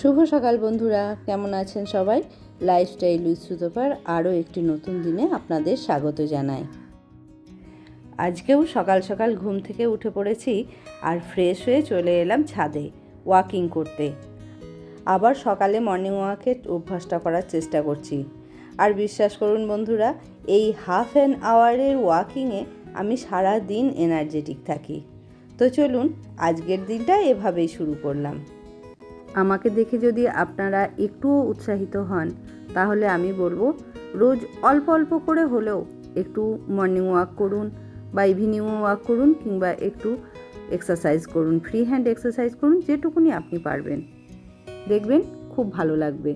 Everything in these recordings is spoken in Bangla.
শুভ সকাল বন্ধুরা, কেমন আছেন সবাই? লাইফস্টাইল উইথ সুতপার আরও একটি নতুন দিনে আপনাদের স্বাগত জানাই। আজকেও সকাল সকাল ঘুম থেকে উঠে পড়েছি আর ফ্রেশ হয়ে চলে এলাম ছাদে ওয়াকিং করতে। আবার সকালে মর্নিং ওয়াকের অভ্যাসটা করার চেষ্টা করছি। আর বিশ্বাস করুন বন্ধুরা, এই হাফ অ্যান আওয়ারের ওয়াকিংয়ে আমি সারা দিন এনার্জেটিক থাকি। তো চলুন আজকের দিনটা এভাবেই শুরু করলাম। আমাকে দেখে যদি আপনারা একটুও উৎসাহিত হন, তাহলে আমি বলবো রোজ অল্প অল্প করে হলেও একটু মর্নিং ওয়াক করুন বা ইভিনিং ওয়াক করুন, কিংবা একটু এক্সারসাইজ করুন, ফ্রি হ্যান্ড এক্সারসাইজ করুন, যেটুকুনি আপনি পারবেন। দেখবেন খুব ভালো লাগবে।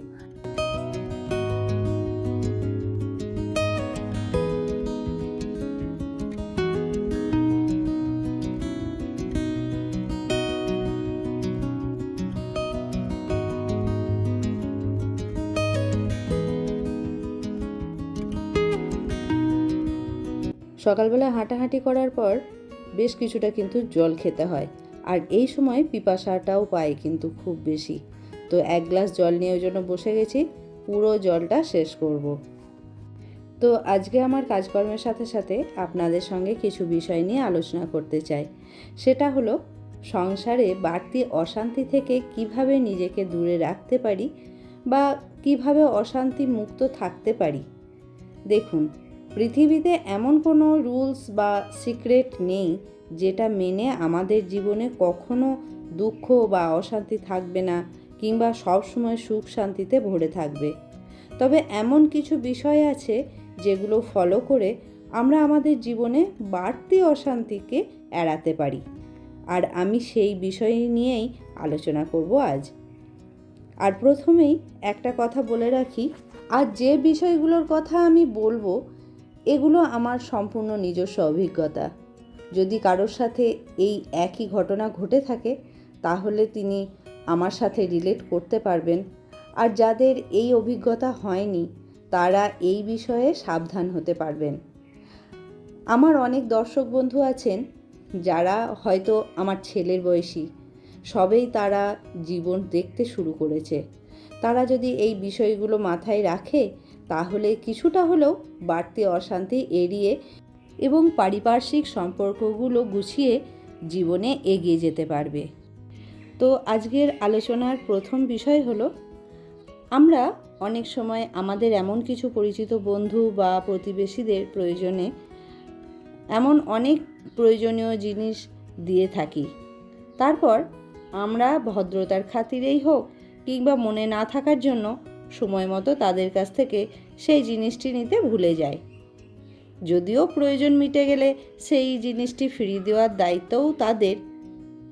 সকালবেলা হাঁটাহাঁটি করার পর বেশ কিছুটা কিন্তু জল খেতে হয়, আর এই সময় পিপাসাটাও পায় কিন্তু খুব বেশি। তো এক গ্লাস জল নিয়ে ওই জন্য বসে গেছি, পুরো জলটা শেষ করব। তো আজকে আমার কাজকর্মের সাথে সাথে আপনাদের সঙ্গে কিছু বিষয় নিয়ে আলোচনা করতে চাই। সেটা হলো সংসারে বাড়তি অশান্তি থেকে কিভাবে নিজেকে দূরে রাখতে পারি বা কিভাবে অশান্তি মুক্ত থাকতে পারি। দেখুন, পৃথিবীতে এমন কোনো রুলস বা সিক্রেট নেই যেটা মেনে আমাদের জীবনে কখনো দুঃখ বা অশান্তি থাকবে না, কিংবা সবসময় সুখ শান্তিতে ভরে থাকবে। তবে এমন কিছু বিষয় আছে যেগুলো ফলো করে আমরা আমাদের জীবনে বাড়তি অশান্তিকে এড়াতে পারি, আর আমি সেই বিষয় নিয়েই আলোচনা করব আজ। আর প্রথমেই একটা কথা বলে রাখি, আর যে বিষয়গুলোর কথা আমি বলবো এগুলো আমার সম্পূর্ণ নিজস্ব অভিজ্ঞতা। যদি কারোর সাথে এই একই ঘটনা ঘটে থাকে তাহলে তিনি আমার সাথে রিলেট করতে পারবেন, আর যাদের এই অভিজ্ঞতা হয়নি তারা এই বিষয়ে সাবধান হতে পারবেন। আমার অনেক দর্শক বন্ধু আছেন যারা হয়তো আমার ছেলের বয়সী, সবেই তারা জীবন দেখতে শুরু করেছে। তারা যদি এই বিষয়গুলো মাথায় রাখে তাহলে কিছুটা হলেও বাড়তি অশান্তি এড়িয়ে এবং পারিপার্শ্বিক সম্পর্কগুলো গুছিয়ে জীবনে এগিয়ে যেতে পারবে। তো আজকের আলোচনার প্রথম বিষয় হলো, আমরা অনেক সময় আমাদের এমন কিছু পরিচিত বন্ধু বা প্রতিবেশীদের প্রয়োজনে এমন অনেক প্রয়োজনীয় জিনিস দিয়ে থাকি, তারপর আমরা ভদ্রতার খাতিরেই হোক কিংবা মনে না থাকার জন্য সময় মতো তাদের কাছ থেকে সেই জিনিসটি নিতে ভুলে যাই। যদিও প্রয়োজন মিটে গেলে সেই জিনিসটি ফিরিয়ে দেওয়ার দায়িত্বও তাদের,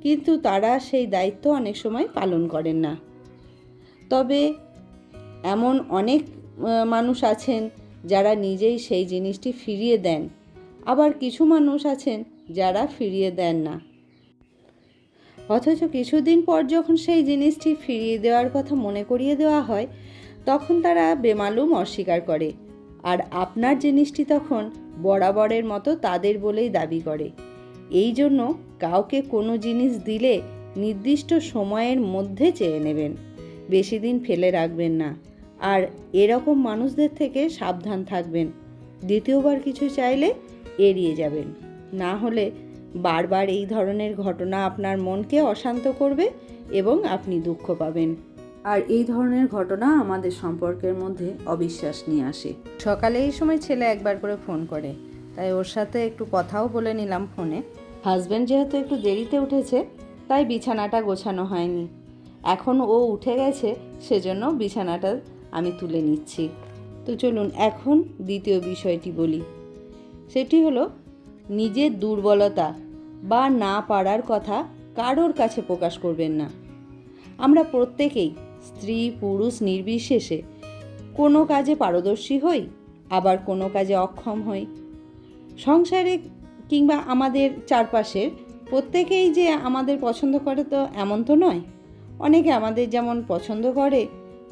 কিন্তু তারা সেই দায়িত্ব অনেক সময় পালন করেন না। তবে এমন অনেক মানুষ আছেন যারা নিজেই সেই জিনিসটি ফিরিয়ে দেন, আবার কিছু মানুষ আছেন যারা ফিরিয়ে দেন না, অথচ কিছুদিন পর যখন সেই জিনিসটি ফিরিয়ে দেওয়ার কথা মনে করিয়ে দেওয়া হয় তখন তারা বেমালুম অস্বীকার করে, আর আপনার জিনিসটি তখন বরাবরের মতো তাদের বলেই দাবি করে। এই জন্য কাউকে কোনো জিনিস দিলে নির্দিষ্ট সময়ের মধ্যে চেয়ে নেবেন, বেশি দিন ফেলে রাখবেন না। আর এরকম মানুষদের থেকে সাবধান থাকবেন। দ্বিতীয়বার কিছু চাইলে এড়িয়ে যাবেন, না হলে বারবার এই ধরনের ঘটনা আপনার মনকে অশান্ত করবে এবং আপনি দুঃখ পাবেন। আর এই ধরনের ঘটনা আমাদের সম্পর্কের মধ্যে অবিশ্বাস নিয়ে আসে। সকালে এই সময় ছেলে একবার করে ফোন করে, তাই ওর সাথে একটু কথাও বলে নিলাম ফোনে। হাজব্যান্ড যেহেতু একটু দেরিতে উঠেছে তাই বিছানাটা গোছানো হয়নি, এখন ও উঠে গেছে সেজন্য বিছানাটা আমি তুলে নিচ্ছি। তো চলুন এখন দ্বিতীয় বিষয়টি বলি। সেটি হলো, নিজের দুর্বলতা বা না পারার কথা কারোর কাছে প্রকাশ করবেন না। আমরা প্রত্যেকেই, স্ত্রী পুরুষ নির্বিশেষে, কোনো কাজে পারদর্শী হই, আবার কোনো কাজে অক্ষম হই। সংসারে কিংবা আমাদের চারপাশের প্রত্যেকেই যে আমাদের পছন্দ করে তো এমন তো নয়। অনেকে আমাদের যেমন পছন্দ করে,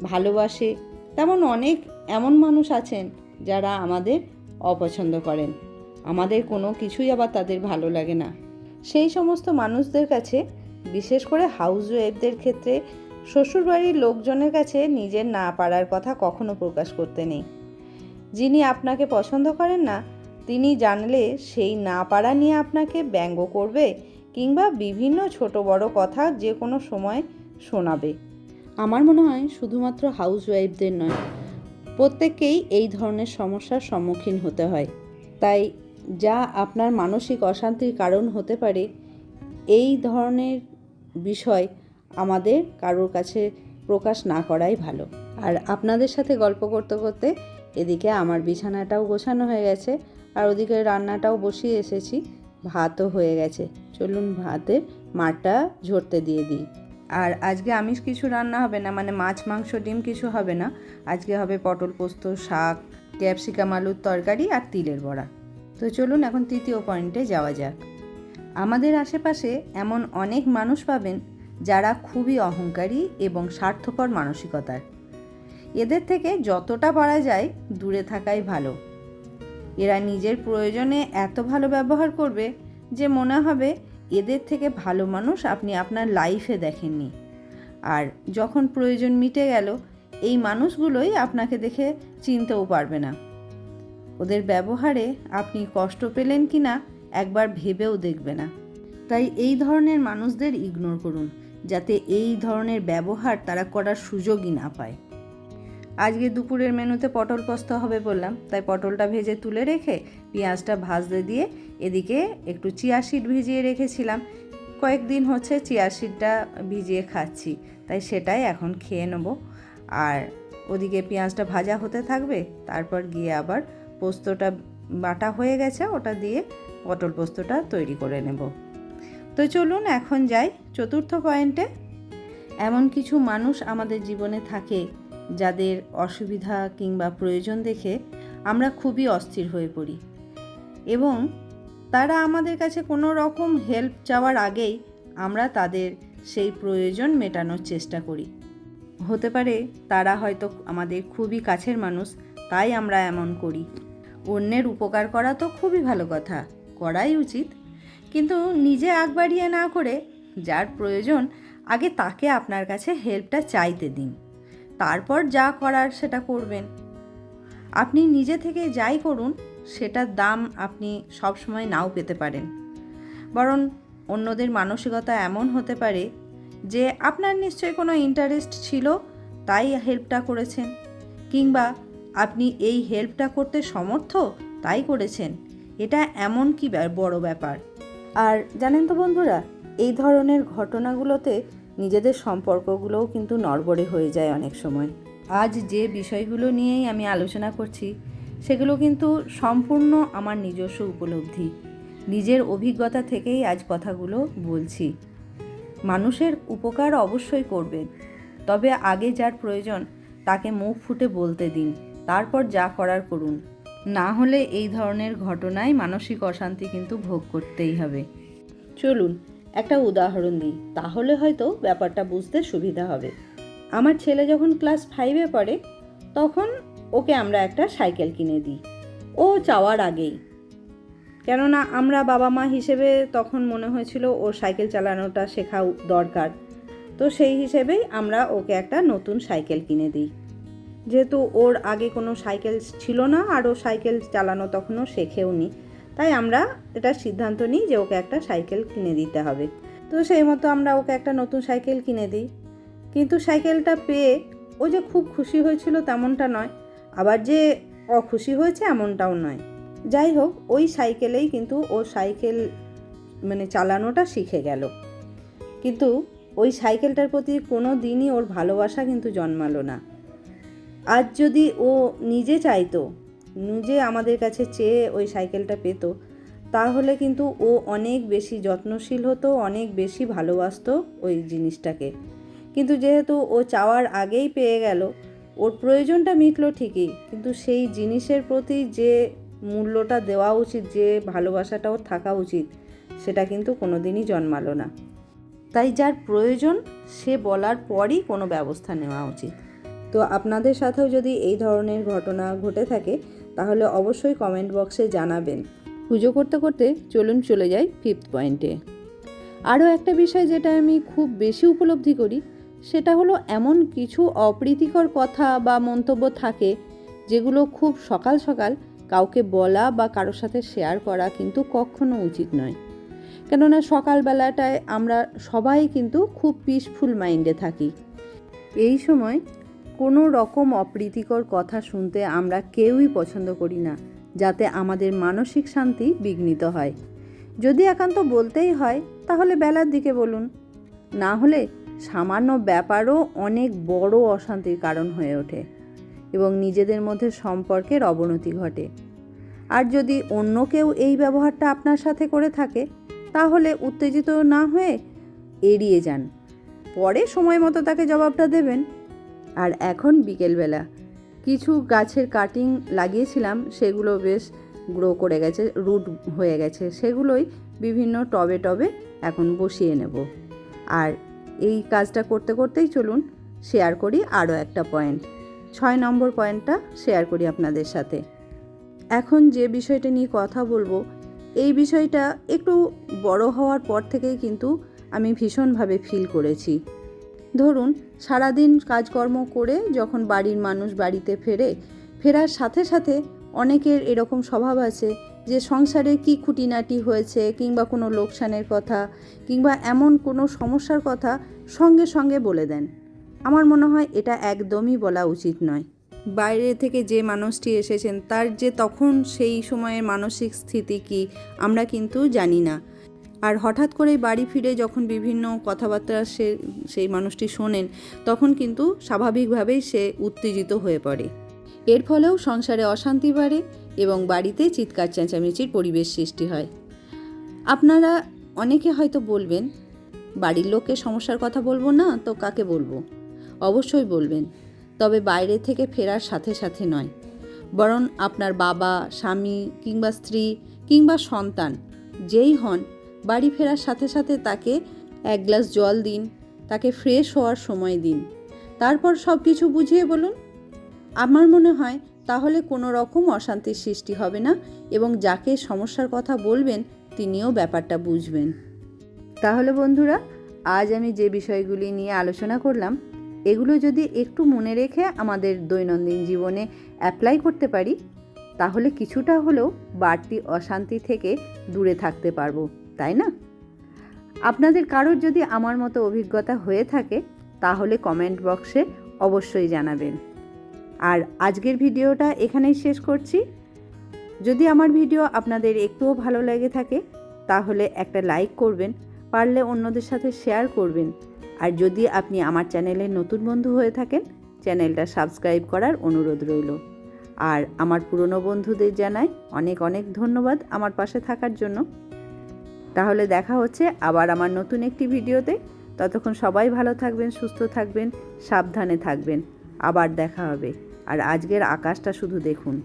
ভালোবাসে, তেমন অনেক এমন মানুষ আছেন যারা আমাদের অপছন্দ করেন। আমাদের কোনো কিছুই আবার তাদের ভালো লাগে না। সেই সমস্ত মানুষদের কাছে, বিশেষ করে হাউস ওয়াইফদের ক্ষেত্রে শ্বশুরবাড়ির লোকজনের কাছে নিজের না পারার কথা কখনো প্রকাশ করতে নেই। যিনি আপনাকে পছন্দ করেন না তিনি জানলে সেই না পারা নিয়ে আপনাকে ব্যঙ্গ করবে কিংবা বিভিন্ন ছোট বড় কথা যে কোনো সময় শোনাবে। আমার মনে হয় শুধুমাত্র হাউসওয়াইফদের নয়, প্রত্যেককেই এই ধরনের সমস্যার সম্মুখীন হতে হয়। তাই যা আপনার মানসিক অশান্তির কারণ হতে পারে, এই ধরনের বিষয় আমাদের কারোর কাছে প্রকাশ না করাই ভালো। আর আপনাদের সাথে গল্প করতে করতে এদিকে আমার বিছানাটাও গোছানো হয়ে গেছে, আর ওদিকে রান্নাটাও বসিয়ে এসেছি, ভাতও হয়ে গেছে। চলুন ভাতের মারটা ঝরতে দিয়ে দিই। আর আজকে আমিষ কিছু রান্না হবে না, মানে মাছ মাংস ডিম কিছু হবে না। আজকে হবে পটল পোস্ত, শাক, ক্যাপসিকাম আলুর তরকারি আর তিলের বড়া। তো চলুন এখন তৃতীয় পয়েন্টে যাওয়া যাক। আমাদের আশেপাশে এমন অনেক মানুষ পাবেন যারা খুবই অহংকারী এবং স্বার্থপর মানসিকতার। এদের থেকে যতটা পারা যায় দূরে থাকাই ভালো। এরা নিজের প্রয়োজনে এত ভালো ব্যবহার করবে যে মনে হবে এদের থেকে ভালো মানুষ আপনি আপনার লাইফে দেখেননি। আর যখন প্রয়োজন মিটে গেল এই মানুষগুলোই আপনাকে দেখে চিনতেও পারবে না। ওদের ব্যবহারে আপনি কষ্ট পেলেন কি না একবার ভেবেও দেখবে না। তাই এই ধরনের মানুষদের ইগনোর করুন, যাতে এই ধরনের ব্যবহার তারা করার সুযোগই না পায়। আজকে দুপুরের মেনুতে পটল পোস্ত হবে বললাম, তাই পটলটা ভেজে তুলে রেখে পেঁয়াজটা ভাজতে দিয়ে এদিকে একটু চিয়া সিড ভিজিয়ে রেখেছিলাম। কয়েকদিন হচ্ছে চিয়া সিডটা ভিজিয়ে খাচ্ছি, তাই সেটাই এখন খেয়ে নেব। আর ওদিকে পেঁয়াজটা ভাজা হতে থাকবে, তারপর গিয়ে আবার পোস্তটা বাটা হয়ে গেছে ওটা দিয়ে পটল পোস্তটা তৈরি করে নেব। তো চলুন এখন যাই চতুর্থ পয়েন্টে। এমন কিছু মানুষ আমাদের জীবনে থাকে যাদের অসুবিধা কিংবা প্রয়োজন দেখে আমরা খুবই অস্থির হয়ে পড়ি এবং তারা আমাদের কাছে কোনো রকম হেল্প চাওয়ার আগেই আমরা তাদের সেই প্রয়োজন মেটানোর চেষ্টা করি। হতে পারে তারা হয়তো আমাদের খুবই কাছের মানুষ, তাই আমরা এমন করি। অন্যের উপকার করা তো খুবই ভালো কথা, করাই উচিত, কিন্তু নিজে আগ বাড়িয়ে না করে যার প্রয়োজন আগে তাকে আপনার কাছে হেল্পটা চাইতে দিন, তারপর যা করার সেটা করবেন। আপনি নিজে থেকে যাই করুন সেটার দাম আপনি সবসময় নাও পেতে পারেন, বরং অন্যদের মানসিকতা এমন হতে পারে যে আপনার নিশ্চয়ই কোনো ইন্টারেস্ট ছিল তাই হেল্পটা করেছেন, কিংবা আপনি এই হেল্পটা করতে সমর্থ তাই করেছেন। এটা এমন কি বড় ব্যাপার। আর জানেন তো বন্ধুরা, এই ধরনের ঘটনাগুলোতে নিজেদের সম্পর্কগুলোও কিন্তু নড়বড়ে হয়ে যায় অনেক সময়। আজ যে বিষয়গুলো নিয়েই আমি আলোচনা করছি সেগুলো কিন্তু সম্পূর্ণ আমার নিজস্ব উপলব্ধি, নিজের অভিজ্ঞতা থেকেই আজ কথাগুলো বলছি। মানুষের উপকার অবশ্যই করবেন, তবে আগে যার প্রয়োজন তাকে মুখ ফুটে বলতে দিন, তারপর যা করার করুন। না হলে এই ধরনের ঘটনায় মানসিক অশান্তি কিন্তু ভোগ করতেই হবে। চলুন একটা উদাহরণ দিই, তাহলে হয়তো ব্যাপারটা বুঝতে সুবিধা হবে। আমার ছেলে যখন ক্লাস 5-এ পড়ে তখন ওকে আমরা একটা সাইকেল কিনে দিই, ও চাওয়ার আগেই। কেননা আমরা বাবা মা হিসেবে তখন মনে হয়েছিল ওর সাইকেল চালানোটা শেখা দরকার, তো সেই হিসেবেই আমরা ওকে একটা নতুন সাইকেল কিনে দিই। যেহেতু ওর আগে কোনো সাইকেল ছিল না আর ও সাইকেল চালানো তখনও শেখেও নি, তাই আমরা এটা সিদ্ধান্ত নিই যে ওকে একটা সাইকেল কিনে দিতে হবে। তো সেই মতো আমরা ওকে একটা নতুন সাইকেল কিনে দিই। কিন্তু সাইকেলটা পেয়ে ও যে খুব খুশি হয়েছিল তেমনটা নয়, আবার যে অখুশি হয়েছে এমনটাও নয়। যাই হোক, ওই সাইকেলেই কিন্তু ও সাইকেল চালানোটা শিখে গেল, কিন্তু ওই সাইকেলটার প্রতি কোনো দিনই ওর ভালোবাসা কিন্তু জন্মালো না। আজ যদি ও নিজে চাইতো, নিজে আমাদের কাছে চেয়ে ওই সাইকেলটা পেত, তাহলে কিন্তু ও অনেক বেশি যত্নশীল হতো, অনেক বেশি ভালোবাসতো ওই জিনিসটাকে। কিন্তু যেহেতু ও চাওয়ার আগেই পেয়ে গেল, ওর প্রয়োজনটা মিটলো ঠিকই, কিন্তু সেই জিনিসের প্রতি যে মূল্যটা দেওয়া উচিত, যে ভালোবাসাটা ওর থাকা উচিত, সেটা কিন্তু কোনো দিনই জন্মালো না। তাই যার প্রয়োজন সে বলার পরই কোনো ব্যবস্থা নেওয়া উচিত। তো আপনাদের সাথেও যদি এই ধরনের ঘটনা ঘটে থাকে তাহলে অবশ্যই কমেন্ট বক্সে জানাবেন। পুজো করতে করতে চলুন চলে যাই 5th পয়েন্টে। আরও একটা বিষয় যেটা আমি খুব বেশি উপলব্ধি করি, সেটা হলো এমন কিছু অপ্রীতিকর কথা বা মন্তব্য থাকে যেগুলো খুব সকাল সকাল কাউকে বলা বা কারোর সাথে শেয়ার করা কিন্তু কখনো উচিত নয়। কেননা সকালবেলাটায় আমরা সবাই কিন্তু খুব পিসফুল মাইন্ডে থাকি। এই সময় কোনো রকম অপ্রীতিকর কথা শুনতে আমরা কেউই পছন্দ করি না, যাতে আমাদের মানসিক শান্তি বিঘ্নিত হয়। যদি একান্ত বলতেই হয় তাহলে বেলার দিকে বলুন, না হলে সামান্য ব্যাপারও অনেক বড় অশান্তির কারণ হয়ে ওঠে এবং নিজেদের মধ্যে সম্পর্কের অবনতি ঘটে। আর যদি অন্য কেউ এই ব্যবহারটা আপনার সাথে করে থাকে তাহলে উত্তেজিত না হয়ে এড়িয়ে যান, পরে সময় মতো তাকে জবাবটা দেবেন। আর এখন বিকেলবেলা কিছু গাছের কাটিং লাগিয়েছিলাম, সেগুলো বেশ গ্রো করে গেছে, রুট হয়ে গেছে, সেগুলোই বিভিন্ন টবে টবে এখন বসিয়ে নেব। আর এই কাজটা করতে করতেই চলুন শেয়ার করি আরও একটা পয়েন্ট, 6 নম্বর পয়েন্টটা শেয়ার করি আপনাদের সাথে। এখন যে বিষয়টা নিয়ে কথা বলবো, এই বিষয়টা একটু বড় হওয়ার পর থেকেই কিন্তু আমি ভীষণভাবে ফিল করেছি। ধরুন সারাদিন কাজকর্ম করে যখন বাড়ির মানুষ বাড়িতে ফেরার সাথে সাথে অনেকের এরকম স্বভাব আছে যে সংসারে কি খুঁটিনাটি হয়েছে কিংবা কোনো লোকসানের কথা কিংবা এমন কোনো সমস্যার কথা সঙ্গে সঙ্গে বলে দেন। আমার মনে হয় এটা একদমই বলা উচিত নয়। বাইরে থেকে যে মানুষটি এসেছেন তার যে তখন সেই সময়ের মানসিক স্থিতি কি আমরা কিন্তু জানি না। আর হঠাৎ করে বাড়ি ফিরে যখন বিভিন্ন কথাবার্তা সেই মানুষটি শোনেন, তখন কিন্তু স্বাভাবিকভাবেই সে উত্তেজিত হয়ে পড়ে। এর ফলেও সংসারে অশান্তি বাড়ে এবং বাড়িতে চিৎকার চেঁচামেচির পরিবেশ সৃষ্টি হয়। আপনারা অনেকে হয়তো বলবেন, বাড়ির লোককে সমস্যার কথা বলবো না তো কাকে বলবো? অবশ্যই বলবেন, তবে বাইরে থেকে ফেরার সাথে সাথে নয়, বরং আপনার বাবা, স্বামী কিংবা স্ত্রী কিংবা সন্তান যেই হন, বাড়ি ফেরার সাথে সাথে তাকে 1 গ্লাস জল দিন, তাকে ফ্রেশ হওয়ার সময় দিন, তারপর সব কিছু বুঝিয়ে বলুন। আমার মনে হয় তাহলে কোনো রকম অশান্তির সৃষ্টি হবে না এবং যাকে সমস্যার কথা বলবেন তিনিও ব্যাপারটা বুঝবেন। তাহলে বন্ধুরা, আজ আমি যে বিষয়গুলি নিয়ে আলোচনা করলাম, এগুলো যদি একটু মনে রেখে আমাদের দৈনন্দিন জীবনে অ্যাপ্লাই করতে পারি, তাহলে কিছুটা হলেও বাড়তি অশান্তি থেকে দূরে থাকতে পারবো, তাই না? আপনাদের কারোর যদি আমার মতো অভিজ্ঞতা হয়ে থাকে তাহলে কমেন্ট বক্সে অবশ্যই জানাবেন। আর আজকের ভিডিওটা এখানেই শেষ করছি। যদি আমার ভিডিও আপনাদের একটুও ভালো লেগে থাকে তাহলে একটা লাইক করবেন, পারলে অন্যদের সাথে শেয়ার করবেন। আর যদি আপনি আমার চ্যানেলের নতুন বন্ধু হয়ে থাকেন, চ্যানেলটা সাবস্ক্রাইব করার অনুরোধ রইল। আর আমার পুরনো বন্ধুদের জানাই অনেক অনেক ধন্যবাদ আমার পাশে থাকার জন্য। তাহলে দেখা হচ্ছে আবার আমার নতুন একটি ভিডিওতে। ততক্ষণ সবাই ভালো থাকবেন, সুস্থ থাকবেন, সাবধানে থাকবেন। আবার দেখা হবে। আর আজকের আকাশটা শুধু দেখুন।